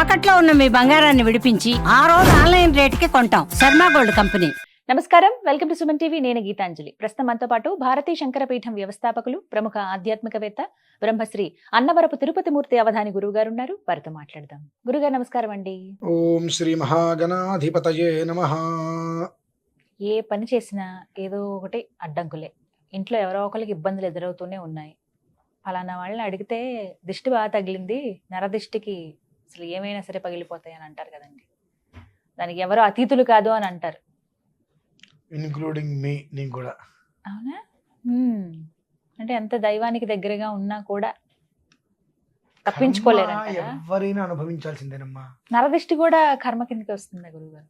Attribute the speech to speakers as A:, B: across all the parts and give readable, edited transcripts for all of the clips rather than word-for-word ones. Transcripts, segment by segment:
A: తాకట్లో ఉన్న మీ బంగారాన్ని విడిపించి ఆ రోజు ఆన్లైన్ రేటుకి కొంటాం. Sharma gold company.
B: నమస్కారం, వెల్కమ్ టు సుమన్ టీవీ. నేను గీతాంజలి. ప్రస్తుతం మనతో పాటు భారతీ శంకరపీఠం వ్యవస్థాపకులు, ప్రముఖ ఆధ్యాత్మికవేత్త, బ్రహ్మశ్రీ అన్నవరపు తిరుపతి మూర్తి అవధాని గురువు గారు ఉన్నారు. వారితో మాట్లాడదాం. గురుగారు నమస్కారం అండి.
C: ఓం శ్రీ మహాగణాధిపతయే నమః.
B: ఏ పని చేసినా ఏదో ఒకటి అడ్డంకులే. ఇంట్లో ఎవరో ఒకరికి ఇబ్బందులు ఎదురవుతూనే ఉన్నాయి. ఫలానా వాళ్ళని అడిగితే దిష్టి బాగా తగిలింది, నరదిష్టికి అసలు ఏమైనా సరే పగిలిపోతాయి అని అంటారు కదండి. దానికి ఎవరో అతీతులు కాదు అని అంటారు,
C: ఇన్క్లూడింగ్ మీ. నీకు కూడా
B: అవునా? అంటే ఎంత దైవానికి దగ్గరగా ఉన్నా కూడా తప్పించుకోలేరు.
C: ఎవరైనా అనుభవించాల్సిందేనమ్మా.
B: నరదిష్టి కూడా కర్మ కిందకి వస్తుందా గురువుగారు?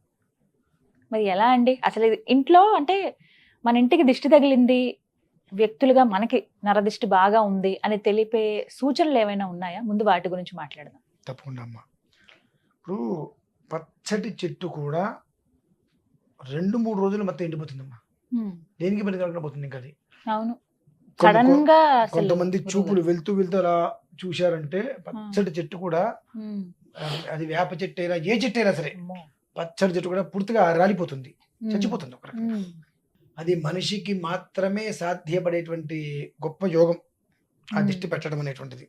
B: మరి ఎలా అండి అసలు ఇది? ఇంట్లో అంటే మన ఇంటికి దిష్టి తగిలింది, వ్యక్తులుగా మనకి నరదిష్టి బాగా ఉంది అని తెలిపే సూచనలు ఏమైనా ఉన్నాయా? ముందు వాటి గురించి మాట్లాడదాం.
C: తప్పకుండా అమ్మా. ఇప్పుడు పచ్చటి చెట్టు కూడా 2-3 రోజులు మొత్తం ఎండిపోతుందమ్మా. దేనికి పని కలగకుండా పోతుంది ఇంకా అది.
B: అవును, సడన్ గా
C: కొంతమంది చూపులు వెళ్తూ అలా చూశారంటే పచ్చటి చెట్టు కూడా, అది వేప చెట్టు అయినా ఏ చెట్టు అయినా సరే, పచ్చడి చెట్టు కూడా పూర్తిగా రాలిపోతుంది, చచ్చిపోతుంది ఒక రకంగా. అది మనిషికి మాత్రమే సాధ్యపడేటువంటి గొప్ప యోగం ఆ దిష్టి పెట్టడం అనేటువంటిది.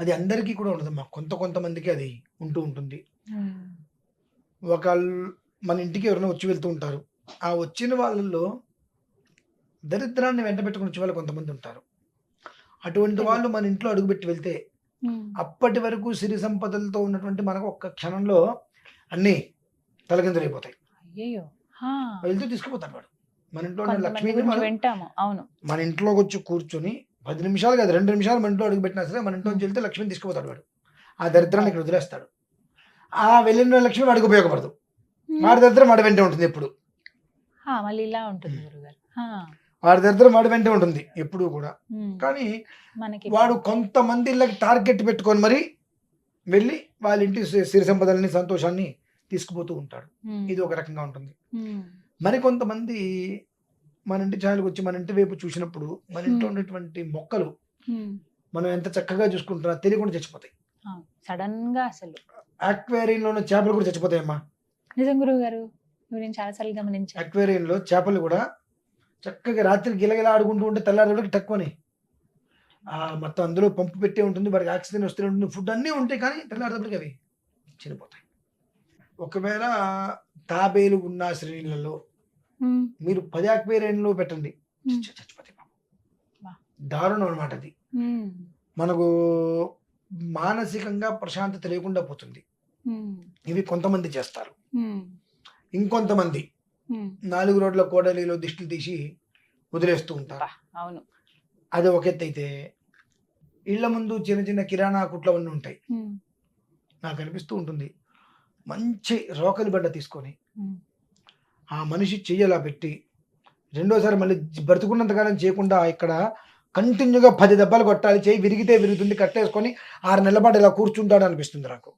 C: అది అందరికీ కూడా ఉండదమ్మా, కొంతమందికి అది ఉంటుంది. మన ఇంటికి ఎవరైనా వచ్చి వెళ్తూ ఉంటారు. ఆ వచ్చిన వాళ్ళల్లో దరిద్రాన్ని వెంట పెట్టుకుని వచ్చే వాళ్ళు కొంతమంది ఉంటారు. అటువంటి వాళ్ళు మన ఇంట్లో అడుగుపెట్టి వెళ్తే అప్పటి వరకు సిరి సంపదలతో ఉన్నటువంటి మనకు ఒక్క క్షణంలో అన్నీ తలకిందులైపోతాయి. వెళ్తూ తీసుకుపోతాడు వాడు. మన ఇంట్లో ఉన్న లక్ష్మిని మన ఇంట్లోకి వచ్చి కూర్చొని 10 నిమిషాలు కాదు, 2 నిమిషాలు మన ఇంట్లో అడుగు పెట్టినా సరే మన ఇంట్లో నుంచి వెళ్తే లక్ష్మిని తీసుకుపోతాడు వాడు. ఆ దరిద్రాన్ని ఇక్కడ వదిలేస్తాడు. ఆ వెళ్ళిన లక్ష్మి వాడికి ఉపయోగపడదు. వాడి దరిద్రం వాడి వెంటే ఉంటుంది ఎప్పుడు. వాడి దరిద్రం వాడి వెంటే ఉంటుంది ఎప్పుడు కూడా. కానీ వాడు కొంతమంది టార్గెట్ పెట్టుకొని మరి వెళ్ళి వాళ్ళ ఇంటి సిరి సంపదలని, సంతోషాన్ని తీసుకుపోతూ ఉంటాడు. ఇది ఒక రకంగా ఉంటుంది. మరి కొంతమంది మన ఇంటి ఛాయలకు వచ్చి మన ఇంటి వైపు చూసినప్పుడు మన ఇంట్లో ఉన్నటువంటి మొక్కలు మనం ఎంత చక్కగా చూసుకుంటున్నా తెలియకుండా చచ్చిపోతాయి.
B: సడన్ గా అసలు
C: అక్వేరియంలో ఉన్న చేపలు కూడా చచ్చిపోతాయమ్మా.
B: నిజం గురువు గారు, నేను చాలాసార్లు గమనించాను.
C: అక్వేరియంలో చేపలు కూడా చక్కగా రాత్రి గిలగిలా ఆడుకుంటూ ఉంటే తెల్లారి తక్కువనే మొత్తం అందులో పంపు పెట్టే ఉంటుంది, వాడికి ఆక్సిజన్ వస్తూనే ఉంటుంది, ఫుడ్ అన్నీ ఉంటాయి. కానీ తెల్లారేటప్పటికి అవి చనిపోతాయి. ఒకవేళ తాబేలు ఉన్న శ్రేణులలో మీరు 10 అక్వేరియంలో పెట్టండి, చచ్చిపోతాయి. దారుణం అనమాట అది. మనకు మానసికంగా ప్రశాంతత లేకుండా పోతుంది. ఇవి కొంతమంది చేస్తారు. ఇంకొంతమంది 4 రోడ్ల కోడలిలో దిష్టిలు తీసి వదిలేస్తూ ఉంటారు.
B: అవును,
C: అది ఒక ఎత్తు అయితే, ఇళ్ల ముందు చిన్న కిరాణా కుట్లవన్నీ ఉంటాయి. నాకు అనిపిస్తూ ఉంటుంది, మంచి రోకలి బండ తీసుకొని ఆ మనిషి చెయ్యలా పెట్టి రెండోసారి మళ్ళీ బ్రతుకున్నంతకాలం చేయకుండా ఇక్కడ కంటిన్యూగా 10 దెబ్బలు కొట్టాలి, చేయి విరిగితే విరుగుతుంది, కట్టేసుకొని 6 నెలల పాటు ఇలా కూర్చుంటాడు అనిపిస్తుంది నాకు.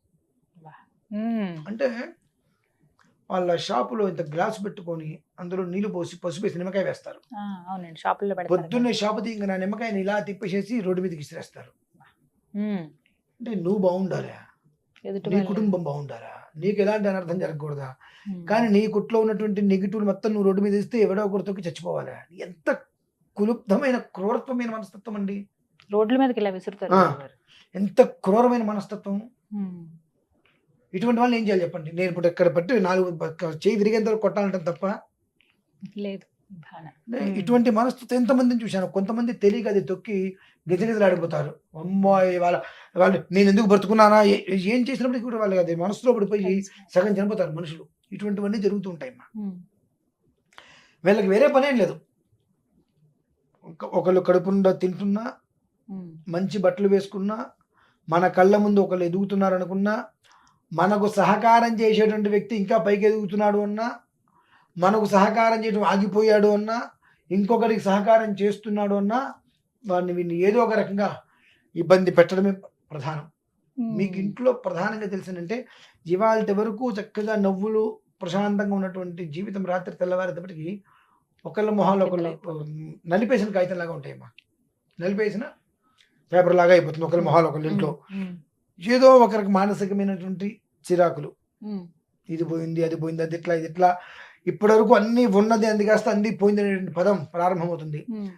C: అంటే వాళ్ళ షాపులో ఇంత గ్లాస్ పెట్టుకొని అందులో నీళ్లు పోసి పసుపేసి నిమ్మకాయ వేస్తారు. పొద్దున్నే షాపు దిగిన నా నిమ్మకాయని ఇలా తిప్పేసేసి రోడ్డు మీదకి ఇసిరేస్తారు. అంటే నువ్వు బాగుండాలా, నీ కుటుంబం బాగుండాలా, నీకు ఎలాంటి అనర్థం జరగకూడదా, కానీ నీ కుట్లో ఉన్నటువంటి నెగిటివ్ మొత్తం నువ్వు రోడ్డు మీద ఇస్తే ఎవడో ఒకరితోకి చచ్చిపోవాలా. ఎంత కులుప్తమైన క్రూరత్వమైన మనస్తత్వం అండి.
B: రోడ్ల మీదకి ఇలా విసురుతారు.
C: ఎంత క్రూరమైన మనస్తత్వం. ఇటువంటి వాళ్ళు ఏం చేయాలి చెప్పండి. నేను ఇప్పుడు ఎక్కడ పట్టి 4 చేయి విరిగేంత వరకు కొట్టాలంటే తప్ప
B: లేదు.
C: ఇటువంటి మనస్తత్వం ఎంతమందిని చూశాను. కొంతమంది తెలియక అది తొక్కి గజగజలాడిపోతారు. అమ్మాయి వాళ్ళు నేను ఎందుకు బ్రతుకున్నానా, ఏం చేసినప్పుడు కూడా వాళ్ళు అది మనసులో పడిపోయి సగం చనిపోతారు మనుషులు. ఇటువంటివన్నీ జరుగుతూ ఉంటాయమ్మా. వీళ్ళకి వేరే పని ఏం లేదు. ఒకళ్ళు కడుపుండా తింటున్నా, మంచి బట్టలు వేసుకున్నా, మన కళ్ళ ముందు ఒకళ్ళు ఎదుగుతున్నారు అనుకున్నా, మనకు సహకారం చేసేటువంటి వ్యక్తి ఇంకా పైకి ఎదుగుతున్నాడు అన్నా, మనకు సహకారం చేయడం ఆగిపోయాడు అన్నా, ఇంకొకరికి సహకారం చేస్తున్నాడు అన్నా, వీడిని ఏదో ఒక రకంగా ఇబ్బంది పెట్టడమే ప్రధానం. మీకు ఇంట్లో ప్రధానంగా తెలిసిందంటే ఇవాళ వరకు చక్కగా నవ్వులు ప్రశాంతంగా ఉన్నటువంటి జీవితం రాత్రి తెల్లవారేటప్పటికి ఒకళ్ళ మొహాలు ఒకళ్ళు నలిపేసిన కాగితం లాగా ఉంటాయమ్మా. నలిపేసిన పేపర్ లాగా అయిపోతుంది ఒకళ్ళ మొహాలు ఒకళ్ళు ఇంట్లో. ఏదో ఒకరికి మానసికమైనటువంటి చిరాకులు,
B: ఉమ్,
C: ఇది పోయింది అది పోయింది అది ఇట్లా ఇది ఇట్లా, ఇప్పటివరకు అన్నీ ఉన్నది అంది కాస్త అంది పోయింది అనేటువంటి పదం ప్రారంభమవుతుంది.
B: ఉమ్,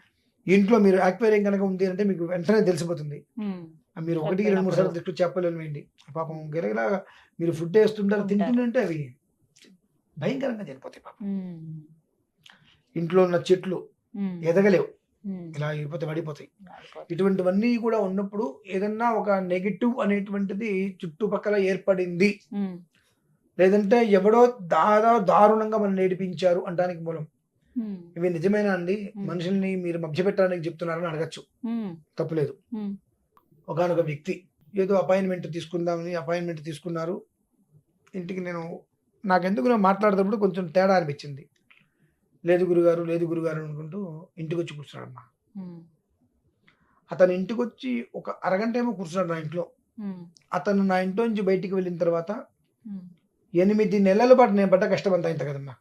C: ఇంట్లో మీరు యాక్వేరియం కనుక ఉంది అంటే మీకు వెంటనే తెలిసిపోతుంది.
B: ఉమ్,
C: మీరు 1, 2, 3 సార్లు తిట్టు చెప్పలేను వేయండి. పాపం గిరగిలా మీరు ఫుడ్ వేస్తుంటారు, తింటుంటే అవి భయంకరంగా చనిపోతాయి పాపం.
B: ఉమ్,
C: ఇంట్లో ఉన్న చెట్లు
B: ఉమ్,
C: ఎదగలేవు,
B: ఉమ్,
C: ఇలా పడిపోతాయి.
B: మారిపోతుంది.
C: ఇటువంటివన్నీ కూడా ఉన్నప్పుడు ఏదన్నా ఒక నెగిటివ్ అనేటువంటిది చుట్టుపక్కల ఏర్పడింది,
B: ఉమ్,
C: లేదంటే ఎవడో దారుణంగా మనం నేర్పించారు అంటానికి మూలం.
B: ఉమ్,
C: ఇవి నిజమేనా అండి? మనుషుల్ని మీరు మభ్యపెట్టడానికి చెప్తున్నారని అడగచ్చు,
B: ఉమ్,
C: తప్పులేదు.
B: ఉమ్,
C: ఒకానొక వ్యక్తి ఏదో అపాయింట్మెంట్ తీసుకుందామని అపాయింట్మెంట్ తీసుకున్నారు. ఇంటికి నాకెందుకు మాట్లాడేటప్పుడు కొంచెం తేడా అనిపించింది. లేదు గురుగారు అనుకుంటూ ఇంటికి వచ్చి కూర్చున్నాడమ్మా.
B: ఉమ్,
C: అతను ఇంటికి వచ్చి ఒక అరగంట ఏమో కూర్చున్నాడు నా ఇంట్లో.
B: ఉమ్,
C: అతను నా ఇంట్లో నుంచి బయటికి వెళ్ళిన తర్వాత
B: ఉమ్.
C: 8 నెలల పాటు నేను పడ్డ కష్టం అంతా ఇంత కదమ్మా.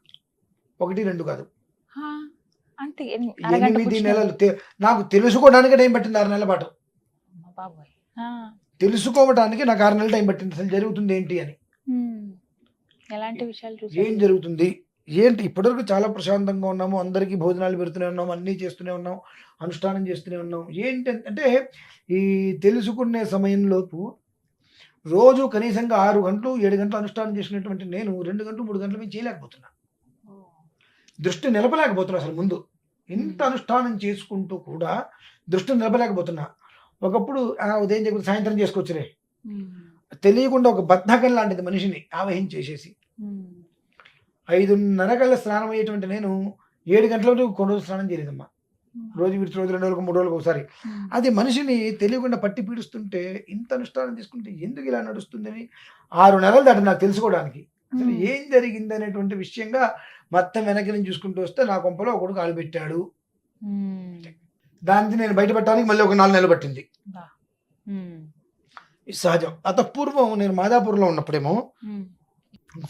C: 1, 2 కాదు,
B: హా, అంతే అరగంట
C: 8
B: కూర్చున్నాడు.
C: నెలలు. నాకు తెలుసుకోవడానికి టైం పట్టింది 6 నెలల పాటు.
B: అమ్మ బాబోయ్. ఆ,
C: తెలుసుకోవడానికి నాకు 6 నెలలు టైం పట్టింది. అసలు జరుగుతుంది ఏంటి అని,
B: ఉమ్. ఎలాంటి విషయాలు
C: ఏం
B: చూసారు?
C: జరుగుతుంది ఏంటి. ఇప్పటివరకు చాలా ప్రశాంతంగా ఉన్నాము, అందరికీ భోజనాలు పెడుతూనే ఉన్నాం, అన్నీ చేస్తూనే ఉన్నాం, అనుష్ఠానం చేస్తూనే ఉన్నాం. ఏంటి అంటే ఈ తెలుసుకునే సమయంలోపు రోజు కనీసంగా 6 గంటలు 7 గంటలు అనుష్ఠానం చేసినటువంటి నేను 2 గంటలు 3 గంటల మీద చేయలేకపోతున్నా. దృష్టి నిలపలేకపోతున్నా. అసలు ముందు ఇంత అనుష్ఠానం చేసుకుంటూ కూడా దృష్టి నిలపలేకపోతున్నా. ఒకప్పుడు ఉదయం చేయకపోతే సాయంత్రం చేసుకోవచ్చులే,
B: ఉమ్,
C: తెలియకుండా ఒక బద్ధకం లాంటిది మనిషిని ఆవహించేసేసి
B: ఉమ్,
C: 5:30 కల్లా స్నానం అయ్యేటువంటి నేను 7 గంటల వరకు కొన్ని రోజులు స్నానం చేయలేదమ్మా. రోజు విడిచి రోజు 2 రోజులకు 3 రోజులకు ఒకసారి.
B: ఉమ్,
C: అది మనిషిని తెలియకుండా పట్టి పీడిస్తుంటే ఇంత అనుష్ఠానం తీసుకుంటే ఎందుకు ఇలా నడుస్తుందని 6 నెలలు దాటి నాకు తెలుసుకోవడానికి అసలు ఏం జరిగింది అనేటువంటి విషయంగా మొత్తం వెనక్కి నుంచి చూసుకుంటూ వస్తే నా కొంపలో ఒకడు కాలు పెట్టాడు.
B: ఉమ్,
C: దానికి నేను బయటపడటానికి మళ్ళీ ఒక 4 నెలలు పట్టింది.
B: ఉమ్,
C: ఇది సహజం. పూర్వం నేను మాదాపూర్లో ఉన్నప్పుడేమో
B: ఉమ్,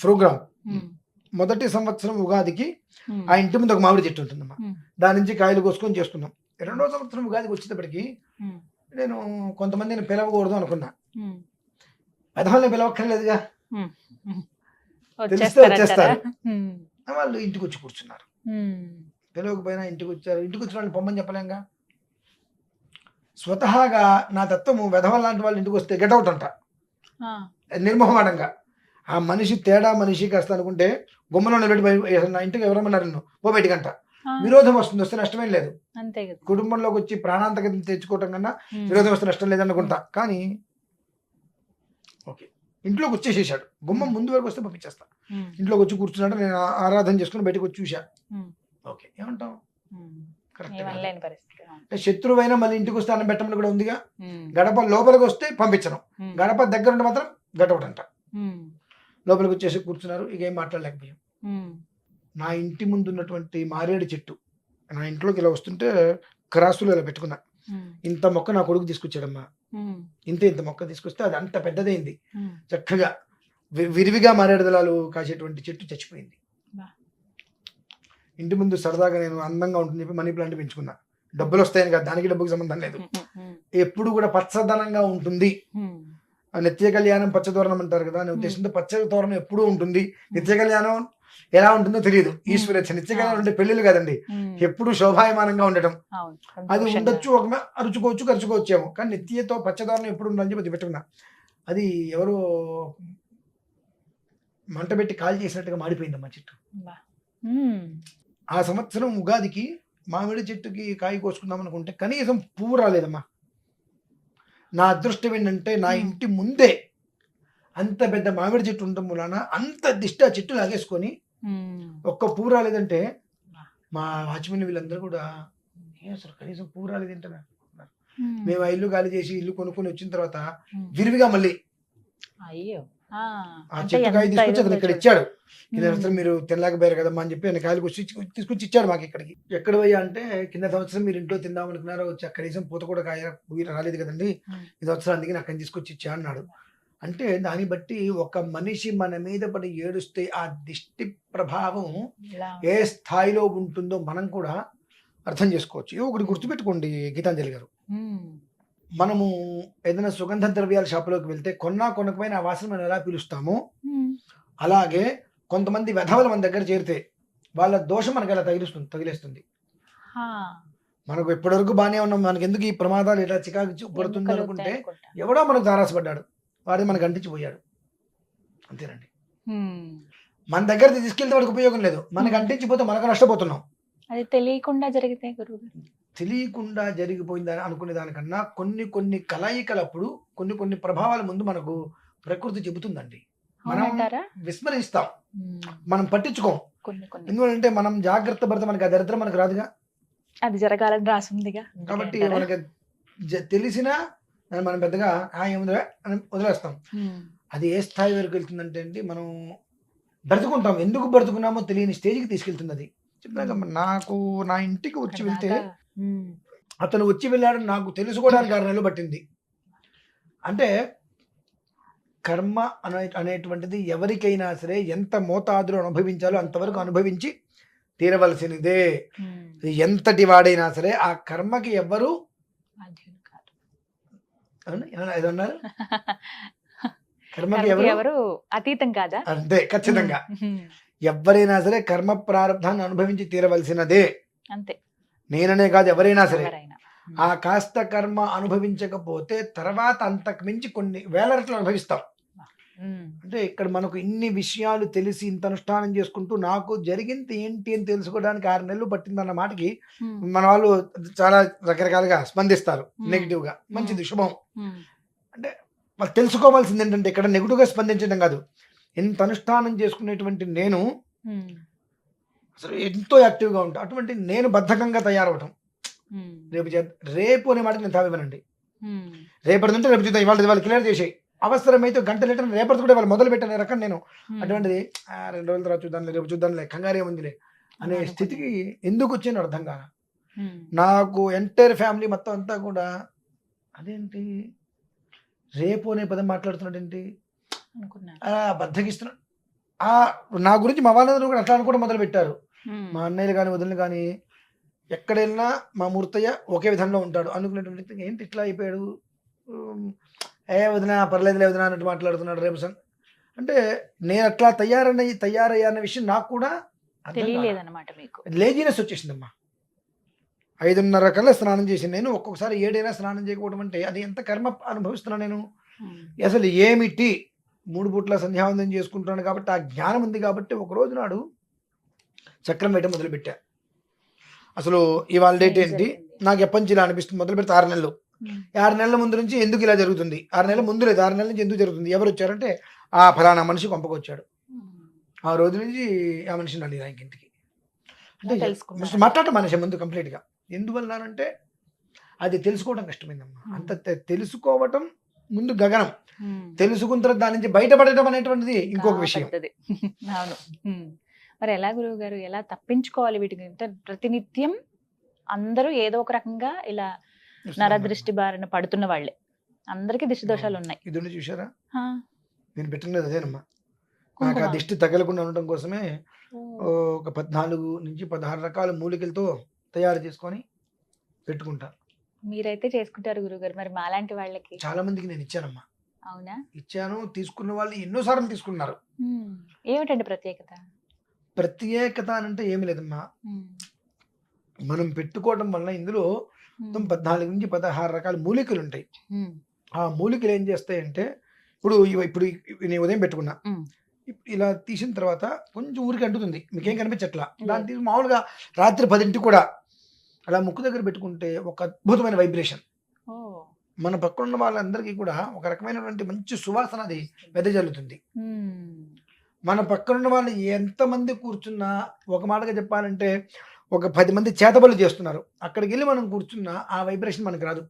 C: ప్రోగ్రామ్
B: ఉమ్,
C: మొదటి సంవత్సరం ఉగాదికి
B: ఉమ్,
C: ఆ ఇంటి ముందు ఒక మామిడి చెట్టు ఉంటుందమ్మా.
B: ఉమ్,
C: దాని నుంచి కాయలు కోసుకొని చేసుకున్నాం. 2వ సంవత్సరం ఉగాదికి వచ్చేటప్పటికి
B: ఉమ్,
C: నేను కొంతమందిని పిలవకూడదు అనుకున్నా.
B: ఉమ్,
C: పెదవాళ్ళని పిలవక్కర్లేదుగా,
B: ఉమ్, ఉమ్.
C: తెలిస్తే
B: వచ్చేస్తారంటారా?
C: వచ్చేస్తారు.
B: ఉమ్,
C: వాళ్ళు ఇంటికి వచ్చి కూర్చున్నారు.
B: ఉమ్,
C: పిలవకపోయినా ఇంటికి వచ్చారు. ఇంటికి వచ్చిన వాళ్ళని పొమ్మని చెప్పలేంగా. స్వతహాగా నా తత్వము వెధవ లాంటి వాళ్ళు ఇంటికి వస్తే గెటౌట్ అంట,
B: ఆ,
C: నిర్మోహమాటంగా. ఆ మనిషి తేడా మనిషి కాస్త అనుకుంటే గుమ్మలో నిలబెట్టి నా ఇంటికి ఎవరమ్మన్నారు నిన్ను పో బయటికంట.
B: ఆ,
C: విరోధం వస్తుంది, వస్తే నష్టమేం లేదు.
B: అంతే కదా.
C: కుటుంబంలోకి వచ్చి ప్రాణాంతకం తెచ్చుకోవటం కన్నా
B: ఉమ్,
C: విరోధం వస్తే నష్టం లేదనుకుంటా. కానీ ఓకే, ఇంట్లోకి వచ్చేసేసాడు. గుమ్మం ముందు వరకు వస్తే పంపించేస్తా.
B: ఉమ్,
C: ఇంట్లోకి వచ్చి కూర్చున్నాడు. నేను ఆరాధన చేసుకుని బయటకు వచ్చి చూసా.
B: ఉమ్,
C: ఓకే, ఏమంటాం,
B: ఉమ్.
C: కరెక్ట్.
B: ఏమనలేని పరిస్థితి.
C: శత్రువైనా మళ్ళీ ఇంటికి వస్తే అన్నం పెట్టమని కూడా ఉందిగా.
B: ఉమ్,
C: గడప లోపలికి వస్తే పంపించను,
B: ఉమ్,
C: గడప దగ్గర ఉంటే మాత్రం గటౌట్ అంట.
B: ఉమ్,
C: లోపలికి వచ్చేసి కూర్చున్నారు. ఇక ఏం మాట్లాడలేకపోయాం.
B: ఉమ్,
C: నా ఇంటి ముందు ఉన్నటువంటి మారేడు చెట్టు నా ఇంట్లోకి ఇలా వస్తుంటే క్రాసులు ఇలా పెట్టుకున్నా.
B: ఉమ్,
C: ఇంత మొక్క నా కొడుకు తీసుకొచ్చాడమ్మా.
B: ఉమ్,
C: ఇంత మొక్క తీసుకొస్తే అది అంత పెద్దదైంది.
B: ఉమ్.
C: చక్కగా విరివిగా మారేడు దళాలు కాసేటువంటి చెట్టు చచ్చిపోయింది.
B: బా.
C: ఇంటి ముందు సరదాగా నేను అందంగా ఉంటుంది చెప్పి మనీ ప్లాంట్ పెంచుకున్నా. డబ్బులు వస్తాయని కాదు, దానికి డబ్బుకి సంబంధం లేదు. ఎప్పుడు కూడా పచ్చదనంగా ఉంటుంది. నిత్య కళ్యాణం పచ్చతోరణం అంటారు కదా అనే ఉద్దేశంతో పచ్చ తోరణం ఎప్పుడూ ఉంటుంది. నిత్య కళ్యాణం ఎలా ఉంటుందో తెలియదు. ఈశ్వరేచ్ఛ. నిత్య కళ్యాణం అంటే పెళ్లిళ్ళు కదండి, ఎప్పుడు శోభాయమానంగా ఉండటం. అది ఉండొచ్చు, ఒక అరుచుకోవచ్చు ఖర్చుకోవచ్చేమో, కానీ నిత్యతో పచ్చదోరణం ఎప్పుడు ఉండాలని చెప్పి పెట్టుకున్నా. అది ఎవరో మంట పెట్టి కాల్ చేసినట్టుగా మాడిపోయిందమ్మా చెట్టు. ఆ సంవత్సరం ఉగాదికి మామిడి చెట్టుకి కాయ కోసుకుందాం అనుకుంటే కనీసం పువ్వు రాలేదమ్మా. నా అదృష్టం ఏంటంటే నా ఇంటి ముందే అంత పెద్ద మామిడి చెట్టు ఉండటం వలన అంత దిష్టి ఆ చెట్టు లాగేసుకొని ఒక్క పువ్వు రాలేదంటే మా వాచ్మెన్ వీళ్ళందరూ కూడా అసలు కనీసం పువ్వు రాలేదంటే. మేము ఆ ఇల్లు ఖాళీ చేసి ఇల్లు కొనుక్కొని వచ్చిన తర్వాత విరివిగా మళ్ళీ ఆ చెట్టు కాయ తీసుకొచ్చి అతను ఇక్కడ ఇచ్చాడు. కింద సంవత్సరం మీరు తినలేకపోయారు కదమ్మా అని చెప్పి ఆయన కాయలు తీసుకొచ్చి ఇచ్చాడు మాకు ఇక్కడికి. ఎక్కడ పోయా అంటే కింద సంవత్సరం మీరు ఇంట్లో తిందాం అనుకున్నారో వచ్చి కనీసం పూత కూడా కాయ రాలేదు కదండి, ఈ సంవత్సరం అందుకే నాకు అని తీసుకొచ్చి ఇచ్చా అన్నాడు. అంటే దాన్ని బట్టి ఒక మనిషి మన మీద పడి ఏడుస్తే ఆ దిష్టి ప్రభావం ఏ స్థాయిలో ఉంటుందో మనం కూడా అర్థం చేసుకోవచ్చు. ఒకటి గుర్తుపెట్టుకోండి గీతాంజలి గారు, మనము ఏదైనా సుగంధ ద్రవ్యాల షాపులోకి వెళ్తే కొనకపోయినా ఆ వాసన మనం ఎలా పీలుస్తామో అలాగే కొంతమంది వెధవలు మన దగ్గర చేరితే వాళ్ళ దోషం మనకి ఎలా తగిలేస్తుంది. మనకు ఎప్పటివరకు బాగానే ఉన్నాం, మనకి ఎందుకు ఈ ప్రమాదాలు ఇలా చికాకు పడుతుంది అనుకుంటే ఎవడో మనకు తారాసపడ్డాడు, వాడి మనకు అంటించిపోయాడు. అంతేనండి. మన దగ్గర తీసుకెళ్తే వాడికి ఉపయోగం లేదు, మనకు అంటించిపోతే మనకు నష్టపోతున్నాం.
B: అది తెలియకుండా జరిగితే గురువు
C: తెలియకుండా జరిగిపోయిందని అనుకునే దానికన్నా కొన్ని కలయికలప్పుడు కొన్ని ప్రభావాల ముందు మనకు ప్రకృతి చెబుతుందండి. మనం విస్మరిస్తాం, మనం పట్టించుకోం. ఎందుకంటే మనం జాగ్రత్త పడితే మనకి ఆ దరిద్రం మనకు రాదుగా,
B: అది జరగాలని రాసిందిగా. కాబట్టి
C: మనకి తెలిసినా మనం పెద్దగా ఏముందిరా అని వదిలేస్తాం. అది ఏ స్థాయి వరకు వెళ్తుందంటే అండి, మనం బ్రతుకుంటాం, ఎందుకు బ్రతుకున్నామో తెలియని స్టేజ్కి తీసుకెళ్తుంది. అది చెప్పినాక నాకు నా ఇంటికి వచ్చి వెళ్తే అతను వచ్చి వెళ్ళాడు నాకు తెలుసుకోవడానికి 6 నెలలు పట్టింది. అంటే కర్మ అనేటువంటిది ఎవరికైనా సరే ఎంత మోతాదులో అనుభవించాలో అంతవరకు అనుభవించి తీరవలసినదే. ఎంతటి వాడైనా సరే ఆ కర్మకి ఎవ్వరు ఏదన్నారు, కర్మకి ఎవరు
B: అతీతం కాదా?
C: అంతే, ఖచ్చితంగా. ఎవరైనా సరే కర్మ ప్రారంధాన్ని అనుభవించి తీరవలసినదే.
B: అంతే,
C: నేననే కాదు, ఎవరైనా సరే. ఆ కాస్త కర్మ అనుభవించకపోతే తర్వాత అంతకు మించి కొన్ని వేల రెట్లు అనుభవిస్తాం. అంటే ఇక్కడ మనకు ఇన్ని విషయాలు తెలిసి ఇంత అనుష్ఠానం చేసుకుంటూ నాకు జరిగింది ఏంటి అని తెలుసుకోవడానికి 6 నెలలు పట్టిందన్న మాటకి మన వాళ్ళు చాలా రకరకాలుగా స్పందిస్తారు. నెగిటివ్ గా, మంచిది, శుభం. అంటే వాళ్ళు తెలుసుకోవాల్సింది ఏంటంటే ఇక్కడ నెగిటివ్ గా స్పందించడం కాదు, ఇంత అనుష్ఠానం చేసుకునేటువంటి నేను అసలు ఎంతో యాక్టివ్గా ఉంటా, అటువంటి నేను బద్ధకంగా తయారవటం. రేపు అనే మాట నేను తావివ్వనండి. రేపటిదంటే రేపు చూద్దాం, ఇవాళ క్లియర్ చేసేయి, అవసరమైతే గంట లీటర్ రేపటి కూడా వాళ్ళు మొదలు పెట్టిన రకం నేను. అటువంటిది 2 రోజుల తర్వాత చూద్దాంలే, రేపు చూద్దాంలే, కంగారే ఉందిలే అనే స్థితికి ఎందుకు వచ్చానో అర్థం కాదు నాకు. ఎంటైర్ ఫ్యామిలీ మొత్తం అంతా కూడా అదేంటి రేపు అనే పదం మాట్లాడుతున్నాడు ఏంటి బద్దకిస్తున్నాడు. నా గురించి మా వాళ్ళందరూ కూడా అట్లా అనుకోవడం మొదలు పెట్టారు. మా అన్నయ్యలు కానీ వదిలిని కానీ ఎక్కడ వెళ్ళినా మా మూర్తయ్య ఒకే విధంగా ఉంటాడు అనుకునేటువంటి ఏంటి ఇట్లా అయిపోయాడు, వదినా పర్లేదులే వదినా అన్నట్టు మాట్లాడుతున్నాడు రేపు అంటే నేను అట్లా తయారయ్యాన్న విషయం నాకు కూడా
B: తెలియలేదన్నమాట. మీకు
C: లేజినెస్ వచ్చేసిందమ్మా. 5:30 కల్లా స్నానం చేసి నేను ఒక్కొక్కసారి 7 అయినా స్నానం చేయకపోవడం అంటే అది ఎంత కర్మ అనుభవిస్తున్నా నేను. అసలు ఏమిటి 3 పూట్ల సంధ్యావందనం చేసుకుంటున్నాను కాబట్టి ఆ జ్ఞానం ఉంది కాబట్టి ఒక రోజు నాడు చక్రం వేయటం మొదలుపెట్టా. అసలు ఇవాళ డేట్ ఏంటి, నాకు ఎప్పటి నుంచి ఇలా అనిపిస్తుంది, మొదలు పెడితే 6 నెలలు. 6 నెలల ముందు నుంచి ఎందుకు ఇలా జరుగుతుంది, 6 నెలల ముందు లేదు, 6 నెలల నుంచి ఎందుకు జరుగుతుంది, ఎవరు వచ్చారంటే ఆ ఫలానా మనిషి కొంపకొచ్చాడు, ఆ రోజు నుంచి ఆ మనిషిని అడిగిరా ఇంటికి అంటే మాట్లాడటం మనిషి ముందు కంప్లీట్గా. ఎందువల్లంటే అది తెలుసుకోవడం కష్టమైందమ్మా. అంత తెలుసుకోవటం ముందు గగనం, తెలుసుకున్న తర్వాత దాని నుంచి బయటపడటం అనేటువంటిది ఇంకొక విషయం.
B: అవును. మరి ఎలా గురువు గారు, ఎలా తప్పించుకోవాలి వీటికి? ప్రతినిత్యం అందరూ ఏదో ఒక రకంగా ఇలా నరదృష్టి బారిన పడుతున్న వాళ్ళే, అందరికి దిష్టి దోషాలు ఉన్నాయి.
C: ఇది చూసారా, నేను పెట్టినది అదేనమ్మా. నాకు ఆ దిష్టి తగలకుండా ఉండటం కోసమే ఒక 14 నుంచి 16 రకాల మూలికలతో తయారు చేసుకొని పెట్టుకుంటా.
B: మీరైతే చేసుకుంటారు గురుగారు, మరి మాలాంటి వాళ్ళకి
C: చాలా మందికి నేను ఇచ్చానమ్మా.
B: అవునా?
C: ఇచ్చాను, తీసుకున్న వాళ్ళు ఎన్నోసార్లు తీసుకున్నారు.
B: ఏమిటండి ప్రత్యేకత?
C: ప్రత్యేకత అంటే ఏమి లేదమ్మా, మనం పెట్టుకోవడం వల్ల ఇందులో 14 నుంచి 16 రకాల మూలికలు ఉంటాయి. ఆ మూలికలు ఏం చేస్తాయంటే ఇప్పుడు నేను ఉదయం పెట్టుకున్నా, ఇలా తీసిన తర్వాత కొంచెం ఊరికి అంటుతుంది, మీకేం కనిపించట్లా. దాన్ని మామూలుగా రాత్రి 10ంటికి కూడా అలా ముక్కు దగ్గర పెట్టుకుంటే ఒక అద్భుతమైన వైబ్రేషన్ మన పక్కన ఉన్న వాళ్ళందరికీ కూడా ఒక రకమైనటువంటి మంచి సువాసన అది వెదజల్లుతుంది. మన పక్కనున్న వాళ్ళు ఎంతమంది కూర్చున్నా, ఒక మాటగా చెప్పాలంటే ఒక 10 మంది చేతబడులు చేస్తున్నారు, అక్కడికి వెళ్ళి మనం కూర్చున్నా ఆ వైబ్రేషన్ మనకు రాదు.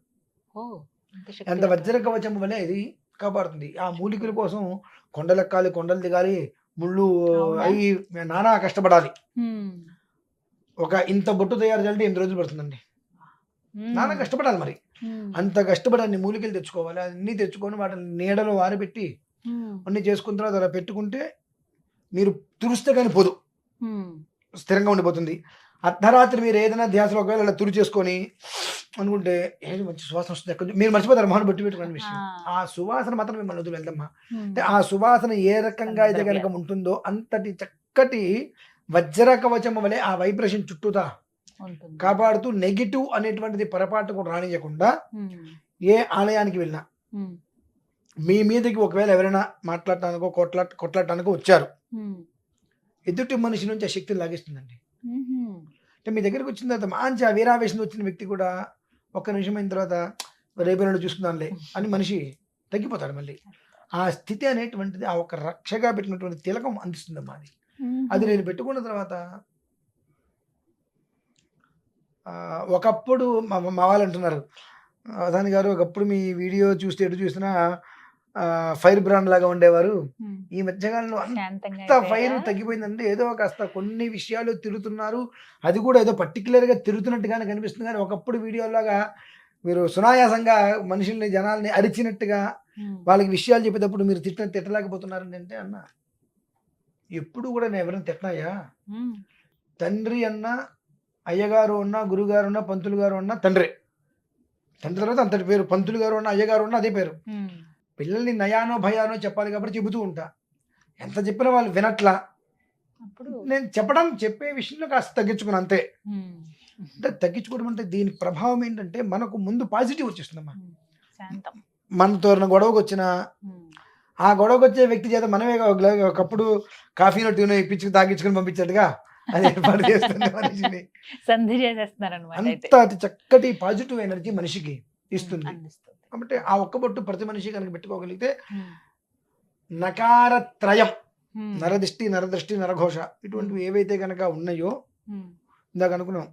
C: ఎంత వజ్ర కవచం వలె ఇది కాపాడుతుంది. ఆ మూలికల కోసం కొండలెక్కాలి, కొండలు దిగాలి, ముళ్ళు అవి నానా కష్టపడాలి. ఒక ఇంత బొట్టు తయారు చేయాలంటే 8 రోజులు పడుతుందండి, నానా కష్టపడాలి. మరి అంత కష్టపడి అన్ని మూలికలు తెచ్చుకోవాలి, అన్ని తెచ్చుకొని వాటిని నీడలో ఆరబెట్టి అన్ని చేసుకున్న తర్వాత అలా పెట్టుకుంటే మీరు తుడిస్తే కానీ పోదు, స్థిరంగా ఉండిపోతుంది. అర్ధరాత్రి మీరు ఏదైనా ధ్యాసలో ఒకవేళ అలా తుడి చేసుకొని అనుకుంటే ఏది మంచి సువాసన వస్తుంది ఎక్కడ మీరు మర్చిపోతారు మొహన్ బొట్టు పెట్టుకునే విషయం. ఆ సువాసన మాత్రం మిమ్మల్ని వదిలి వెళ్దమ్మా. అంటే ఆ సువాసన ఏ రకంగా అయితే కనుక ఉంటుందో అంతటి చక్కటి వజ్ర కవచం వలె ఆ వైబ్రేషన్ చుట్టూతా కాపాడుతూ నెగిటివ్ అనేటువంటిది పొరపాటుకు రానియకుండా ఏ ఆలయానికి వెళ్ళినా మీ మీదకి ఒకవేళ ఎవరైనా మాట్లాడటానికో కొట్లాడటానికో వచ్చారు, ఎదుటి మనిషి నుంచి ఆ శక్తిని లాగేస్తుందండి. అంటే మీ దగ్గరికి వచ్చిన తర్వాత మంచి ఆ వీరావేశం వచ్చిన వ్యక్తి కూడా ఒక్క నిమిషం అయిన తర్వాత రేపటి చూసుకుందాంలే అని మనిషి తగ్గిపోతాడు. మళ్ళీ ఆ స్థితి అనేటువంటిది ఆ ఒక రక్షగా పెట్టినటువంటి తిలకం అందిస్తుందమ్మా. అది నేను పెట్టుకున్న తర్వాత ఒకప్పుడు మా వాళ్ళు అంటున్నారు, అవధాని గారు ఒకప్పుడు మీ వీడియో చూస్తే ఎటు చూసినా ఫైర్ బ్రాండ్ లాగా ఉండేవారు, ఈ మధ్యకాలంలో అంత ఫైర్ తగ్గిపోయిందంటే ఏదో కాస్త కొన్ని విషయాలు తిరుగుతున్నారు, అది కూడా ఏదో పర్టికులర్గా తిరుగుతున్నట్టుగానే కనిపిస్తుంది. కానీ ఒకప్పుడు వీడియోలాగా మీరు సునాయాసంగా మనుషుల్ని జనాల్ని అరిచినట్టుగా వాళ్ళకి విషయాలు చెప్పేటప్పుడు మీరు తిట్టలేకపోతున్నారండి అంటే అన్న ఎప్పుడు కూడా నేను ఎవరైనా తిట్టినాయా? తండ్రి అన్న, అయ్యగారు ఉన్నా, గురుగారు ఉన్నా, పంతులు గారు ఉన్నా తండ్రి తర్వాత అంతటి పేరు, పంతులు గారు ఉన్నా, అయ్యగారు ఉన్నా అదే పేరు. పిల్లల్ని నయానో భయానో చెప్పాలి కాబట్టి చెబుతూ ఉంటా. ఎంత చెప్పినా వాళ్ళు వినట్లా. నేను చెప్పే విషయంలో కాస్త తగ్గించుకున్నా అంతే. అంటే తగ్గించుకోవడం అంటే దీని ప్రభావం ఏంటంటే మనకు ముందు పాజిటివ్ వచ్చేస్తుందమ్మా. మనతో గొడవకు వచ్చిన ఆ గొడవకు వచ్చే వ్యక్తి చేత మనమే ఒకప్పుడు కాఫీనో టీనో ఇప్పించుకుని తాగించుకుని పంపించేట్టుగా అది ఏర్పాటు చేస్తుంది మనిషిని. అంత అతి చక్కటి పాజిటివ్ ఎనర్జీ మనిషికి ఇస్తుంది. కాబట్టి ఆ ఒక్క బొట్టు ప్రతి మనిషి కనుక పెట్టుకోగలిగితే నకారత్రయం, నరదిష్టి, నరదృష్టి, నరఘోష ఇటువంటివి ఏవైతే కనుక ఉన్నాయో, ఇందాక అనుకున్నాం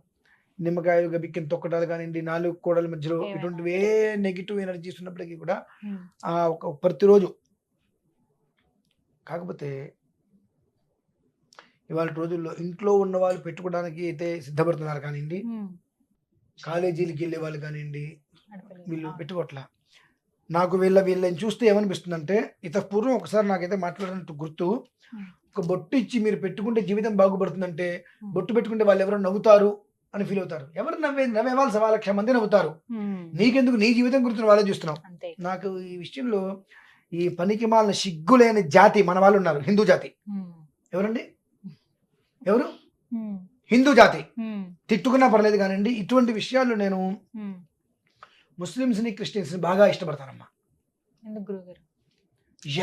C: నిమ్మకాయలు గబిక్కిన తొక్కటాలు కానివ్వండి, నాలుగు కోడల మధ్యలో ఇటువంటివి ఏ నెగిటివ్ ఎనర్జీస్ ఉన్నప్పటికీ కూడా ఆ ఒక ప్రతిరోజు. కాకపోతే ఇవాళ రోజుల్లో ఇంట్లో ఉన్న వాళ్ళు పెట్టుకోవడానికి అయితే సిద్ధపడుతున్నారు కానివ్వండి, కాలేజీలకి వెళ్ళే వాళ్ళు కానివ్వండి, వీళ్ళు పెట్టుకోవట్లా. నాకు వీళ్ళని చూస్తే ఏమనిపిస్తుందంటే, పూర్వం ఒకసారి నాకైతే మాట్లాడినట్టు గుర్తు, ఒక బొట్టు ఇచ్చి మీరు పెట్టుకుంటే జీవితం బాగుపడుతుందంటే బొట్టు పెట్టుకుంటే వాళ్ళు ఎవరో నవ్వుతారు అని ఫీల్ అవుతారు. ఎవరు నవ్వేవాళ్ళు 1,00,000 మంది నవ్వుతారు, నీకెందుకు నీ జీవితం గురించి వాళ్ళే చూస్తున్నావు. నాకు ఈ విషయంలో ఈ పనికి మాలిన సిగ్గులేని జాతి మన వాళ్ళు ఉన్నారు, హిందూ జాతి. ఎవరండి? ఎవరు? హిందూ జాతి. తిట్టుకున్నా పర్లేదు కానివ్వండి, ఇటువంటి విషయాల్లో నేను ముస్లిమ్స్ని, క్రిస్టియన్స్ని బాగా ఇష్టపడతానమ్మా.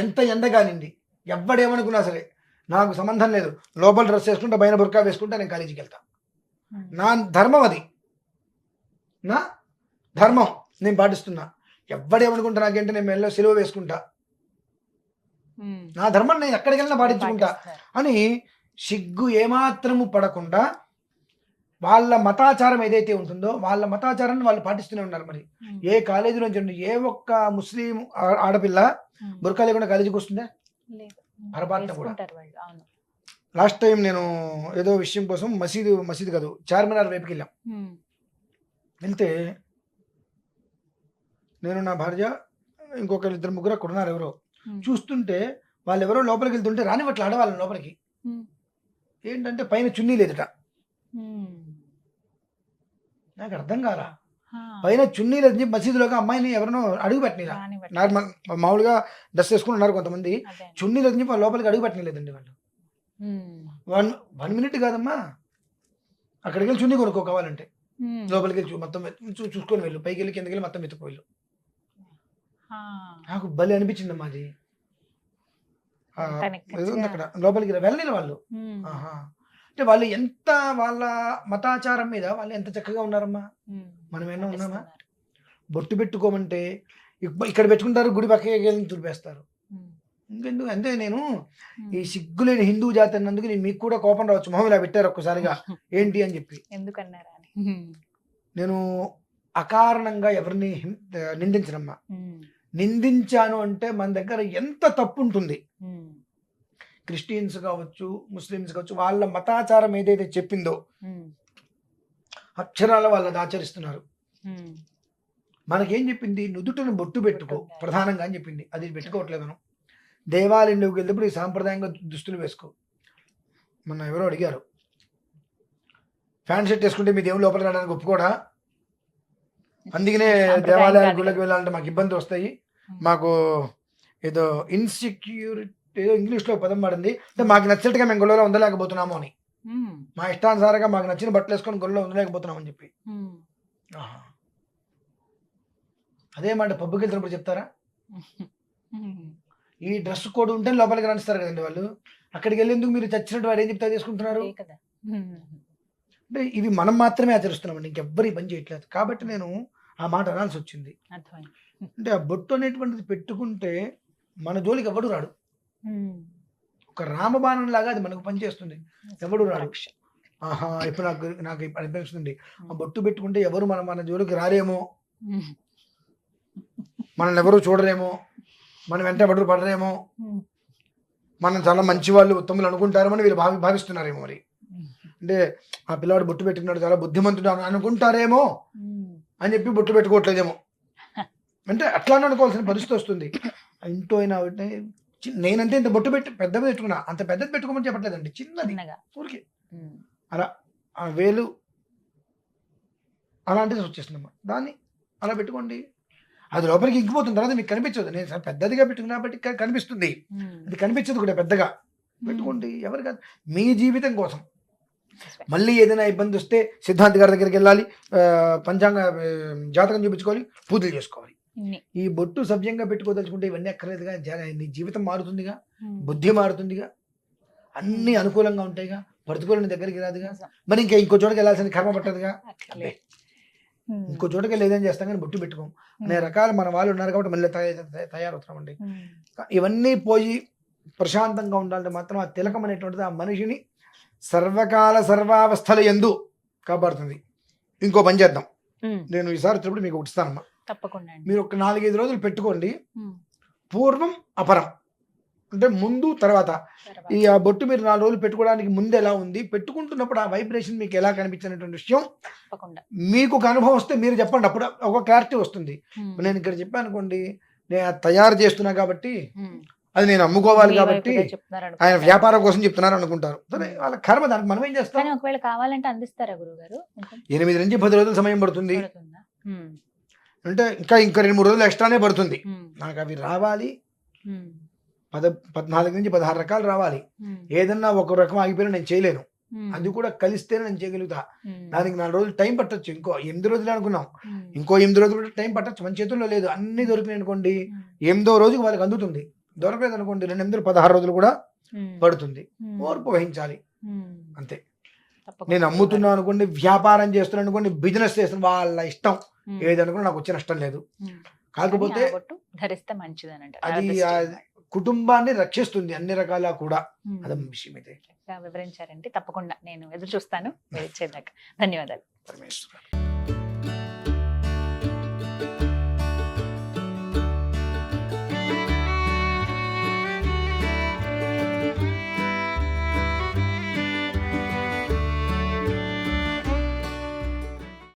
C: ఎంత ఎండ కానివ్వండి, ఎవడేమనుకున్నా సరే నాకు సంబంధం లేదు. లోపల డ్రెస్ వేసుకుంటా, పైన బుర్కా వేసుకుంటా నేను కాలేజీకి వెళ్తా. నా ధర్మం అది, నా ధర్మం నేను పాటిస్తున్నా. ఎవడేమనుకుంటా నాకేంటే నేను మెల్లో సెలవు వేసుకుంటా, నా ధర్మం నేను ఎక్కడికి వెళ్ళినా పాటించుకుంటా అని సిగ్గు ఏమాత్రము పడకుండా వాళ్ళ మతాచారం ఏదైతే ఉంటుందో వాళ్ళ మతాచారాన్ని వాళ్ళు పాటిస్తూనే ఉన్నారు. మరి ఏ కాలేజీలో నుంచి ఏ ఒక్క ముస్లిం ఆడపిల్ల బుర్కా లేకుండా కాలేజీకి వస్తుందా? పొరపాటున కూడా. లాస్ట్ టైం నేను ఏదో విషయం కోసం మసీదు కాదు చార్మినార్ వైపుకి వెళ్ళాం. వెళ్తే నేను, నా భార్య, ఇంకొక 2-3 అక్కడ ఉన్నారు. ఎవరో చూస్తుంటే వాళ్ళు ఎవరో లోపలికి వెళ్తుంటే రానివ్వట్ల ఆడవాళ్ళని లోపలికి. ఏంటంటే పైన చున్నీ లేదట. నాకు అర్థం కాలా. పైన చున్నీ లేదు మసీదులోకి అమ్మాయిని ఎవరినో అడుగు పెట్టినరా. నార్మల్ మామూలుగా డ్రెస్ వేసుకుని ఉన్నారు కొంతమంది, చున్నీ లేదు లోపలికి అడుగు పెట్టలేదండి వాళ్ళు. 1 మినిట్ కాదమ్మా, అక్కడికి వెళ్ళి చున్నీ కొనుక్కో కావాలంటే, లోపలికి వెళ్ళి మొత్తం చూసుకొని వెళ్ళు, పైకి వెళ్ళి కిందకి వెళ్ళి మొత్తం ఎత్తుకు వెళ్ళు. నాకు భలే అనిపించిందమ్మా అది. అక్కడ లోపలికి వెళ్ళలేని వాళ్ళు. అంటే వాళ్ళు ఎంత వాళ్ళ మతాచారం మీద వాళ్ళు ఎంత చక్కగా ఉన్నారమ్మా. మనం ఏమన్నా ఉన్నామా? బొట్టు పెట్టుకోమంటే ఇక్కడ పెట్టుకుంటారు, గుడి పక్కకి వెళ్ళి తుడిపేస్తారు. ఇంకెందుకు అంటే నేను ఈ సిగ్గులేని హిందూ జాతి అన్నందుకు నేను మీకు కూడా కోపం రావచ్చు, మొహం ఇలా పెట్టారు ఒక్కసారిగా ఏంటి అని చెప్పి.
B: ఎందుకన్నారా?
C: నేను అకారణంగా ఎవరిని నిందించనమ్మా. నిందించాను అంటే మన దగ్గర ఎంత తప్పు ఉంటుంది. క్రిస్టియన్స్ కావచ్చు, ముస్లిమ్స్ కావచ్చు, వాళ్ళ మతాచారం ఏదైతే చెప్పిందో అక్షరాల వాళ్ళది ఆచరిస్తున్నారు. మనకేం చెప్పింది? నుదుటను బొట్టు పెట్టుకో ప్రధానంగా అని చెప్పింది. అది పెట్టుకోవట్లేదు మనం. దేవాలయంలోకి వెళ్ళినప్పుడు ఈ సాంప్రదాయంగా దుస్తులు వేసుకో. మొన్న ఎవరో అడిగారు, ప్యాంట్ షర్ట్ వేసుకుంటే మీ దేవుడు లోపలికి రావడానికి ఒప్పుకోడా? అందుకనే
B: సాంప్రదాయం
C: దేవాలయాల
B: కాదు
C: గుళ్ళకి
B: కదా.
C: వెళ్ళాలంటే మాకు ఇబ్బంది వస్తాయి. మాకు ఏదో ఇన్సెక్యూరిటీ, ఏదో ఇంగ్లీష్లో పదం పడింది అంటే మాకు నచ్చినట్టుగా మేము గుళ్ళలో ఉండలేకపోతున్నాము అని.
B: ఉమ్,
C: మా ఇష్టానుసారంగా మాకు నచ్చిన బట్టలు వేసుకొని గుళ్ళలో ఉండలేకపోతున్నామని చెప్పి.
B: ఉమ్,
C: ఆహా. అదే మాట పబ్బుకి వెళ్తున్నప్పుడు చెప్తారా?
B: ఉమ్.
C: ఈ డ్రెస్ కోడ్ ఉంటే లోపలికి రాణిస్తారు కదండి వాళ్ళు. అక్కడికి వెళ్ళేందుకు మీరు చచ్చినట్టు వాడు ఏం చెప్తా చేసుకుంటున్నారు
B: అదే కదా. ఉమ్,
C: అంటే ఇవి మనం మాత్రమే ఆచరిస్తున్నామండి, ఇంకెవ్వరు ఈ పని చేయట్లేదు. కాబట్టి నేను ఆ మాట అనాల్సి వచ్చింది.
B: అర్థమైంది.
C: అంటే ఆ బొట్టు అనేటువంటిది పెట్టుకుంటే మన జోలికి ఎవడు రాడు.
B: ఉమ్,
C: ఒక రామబాణం లాగా అది మనకు పనిచేస్తుంది, ఎవడు రాడు.
B: రక్ష.
C: ఆహా, ఇప్పుడు నాకు నాకు ఇప్పుడు అనిపిస్తుంది ఆ బొట్టు పెట్టుకుంటే ఎవరు మన జోలికి రారేమో,
B: ఉమ్,
C: మనల్ని ఎవరు చూడరేమో, మన వెంట ఎవరు పడరేమో,
B: ఉమ్,
C: మనం చాలా మంచి వాళ్ళు ఉత్తములు అనుకుంటారేమో వీళ్ళు భావిస్తున్నారేమో. మరి
B: ఉమ్,
C: అంటే ఆ పిల్లవాడు బొట్టు పెట్టుకున్నాడు చాలా బుద్ధిమంతుడు అనుకుంటారేమో
B: ఉమ్.
C: అని చెప్పి బొట్టు పెట్టుకోవట్లేదేమో. అంటే అట్లానే అనుకోవాల్సిన పరిస్థితి వస్తుంది. ఇంట్లో అయినా ఒకటే నేనంటే ఇంత బొట్టు పెద్దది పెట్టుకున్నా, అంత పెద్దది పెట్టుకోమని చెప్పట్లేదండి, చిన్నది
B: చిన్నగా.
C: ఊరికి
B: ఉమ్,
C: అలా ఆ వేలు అలాంటిది వచ్చేస్తుందమ్మా. దాన్ని అలా పెట్టుకోండి, అది లోపలికి ఇంకిపోతుంది, తర్వాత మీకు కనిపించదు. నేను చాలా పెద్దదిగా పెట్టుకున్నా బట్టి కనిపిస్తుంది,
B: ఉమ్.
C: అది కనిపించదు కూడా పెద్దగా. పెట్టుకోండి, ఎవరు కాదు, మీ జీవితం కోసం.
B: That's
C: మళ్ళీ ఏదైనా ఇబ్బంది వస్తే సిద్ధాంత్ గారి దగ్గరికి వెళ్ళాలి, పంచాంగ జాతకం చూపించుకోవాలి, పూజలు చేసుకోవాలి.
B: ఇన్ని.
C: ఈ బొట్టు సభ్యంగా పెట్టుకోదలుచుకుంటే ఇవన్నీ అక్కర్లేదుగా. నీ జీవితం మారుతుందిగా,
B: ఉమ్.
C: బుద్ధి మారుతుందిగా, అన్ని అనుకూలంగా ఉంటాయిగా, ప్రతికూలని దగ్గరికి రాదుగా.
B: నిజం.
C: మరి ఇంకా ఇంకో చోటకి వెళ్ళాల్సిన కర్మ పట్టదుగా.
B: అక్కర్లేదు. ఉమ్,
C: ఇంకో చోటకి వెళ్ళి ఏదైనా చేస్తాం కానీ బొట్టు పెట్టుకోం. అనే రకాలు మన వాళ్ళు ఉన్నారు కాబట్టి మళ్ళీ తయారవుతామండి.
B: ఉమ్,
C: ఇవన్నీ పోయి ప్రశాంతంగా ఉండాలంటే మాత్రం ఆ తిలకం అనేటువంటిది ఆ మనిషిని సర్వకాల సర్వావస్థల యందు కాపాడుతుంది. ఇంకో పని చేద్దాం,
B: ఉమ్.
C: నేను ఈసారి వచ్చినప్పుడు మీకు ఒకటి ఇస్తానమ్మా.
B: తప్పకుండా అండి.
C: మీరు ఒక 4-5 రోజులు పెట్టుకోండి.
B: ఉమ్,
C: పూర్వం అపరం అంటే ముందు తర్వాత.
B: తర్వాత.
C: ఈ ఆ బొట్టు మీరు 4 రోజులు పెట్టుకోవడానికి ముందు ఎలా ఉంది, పెట్టుకుంటున్నప్పుడు ఆ వైబ్రేషన్ మీకు ఎలా కనిపించినటువంటి విషయం
B: తప్పకుండా.
C: మీకు ఒక అనుభవం వస్తే మీరు చెప్పండి, అప్పుడు ఒక క్లారిటీ వస్తుంది.
B: ఉమ్,
C: నేను ఇక్కడ చెప్పాను అనుకోండి, నేను అది తయారు చేస్తున్నా కాబట్టి
B: ఉమ్.
C: అది నేను అమ్ముకోవాలి
B: మీ
C: కాబట్టి
B: వైపుగా చెప్తున్నారు
C: ఆయన
B: అనుకుంటా.
C: వ్యాపారం కోసం చెప్తున్నారు అనుకుంటారు. సరే, వాళ్ళ కర్మ, దానికి మనం ఏం చేస్తాం.
B: కానీ ఒకవేళ కావాలంటే అందిస్తారా గురుగారు?
C: 8 నుంచి 10 రోజుల సమయం పడుతుంది.
B: పడుతుందా? ఉమ్,
C: అంటే ఇంకా 2-3 రోజులు ఎక్స్ట్రానే పడుతుంది.
B: ఉమ్,
C: నాకు అవి రావాలి,
B: ఉమ్,
C: 14 నుంచి 16 రకాలు రావాలి.
B: ఉమ్,
C: ఏదన్నా ఒక రకం ఆగిపోయినా నేను చేయలేను,
B: ఉమ్,
C: అది కూడా కలిస్తేనే నేను చేయగలుగుతా.
B: ఉమ్,
C: దానికి 4 రోజులు టైం పట్టొచ్చు, ఇంకో 8 రోజులు అనుకున్నాం,
B: ఉమ్,
C: ఇంకో 8 రోజులు కూడా టైం పట్టొచ్చు. మన చేతుల్లో లేదు. అన్ని దొరికినాయి అనుకోండి,
B: ఉమ్,
C: 8వ రోజుకి వాళ్ళకి అందుతుంది. దొరకలేదు అనుకోండి, 2 16 రోజులు కూడా
B: ఉమ్,
C: పడుతుంది.
B: ఉమ్,
C: ఓర్పు వహించాలి,
B: ఉమ్.
C: అంతే.
B: తప్పకుండా
C: నేను అమ్ముతున్నా అనుకోండి, వ్యాపారం చేస్తున్నా అనుకోండి, బిజినెస్ చేస్తున్నా, వాళ్ళ ఇష్టం
B: ఉమ్,
C: ఏదనుకున్నా నాకు వచ్చే నష్టం లేదు.
B: ఉమ్.
C: కాకపోతే
B: కానీ ఆ బొట్టు ధరిస్తే మంచిదని అంటారు.
C: అది ఆ కుటుంబాన్ని రక్షిస్తుంది అన్ని రకాల కూడా. అదే విషయం అయితే
B: వివరించారంటే తప్పకుండా నేను ఎదురు చూస్తాను. మీరు ఇచ్చేదాకా ధన్యవాదాలు.
C: పరమేశ్వర.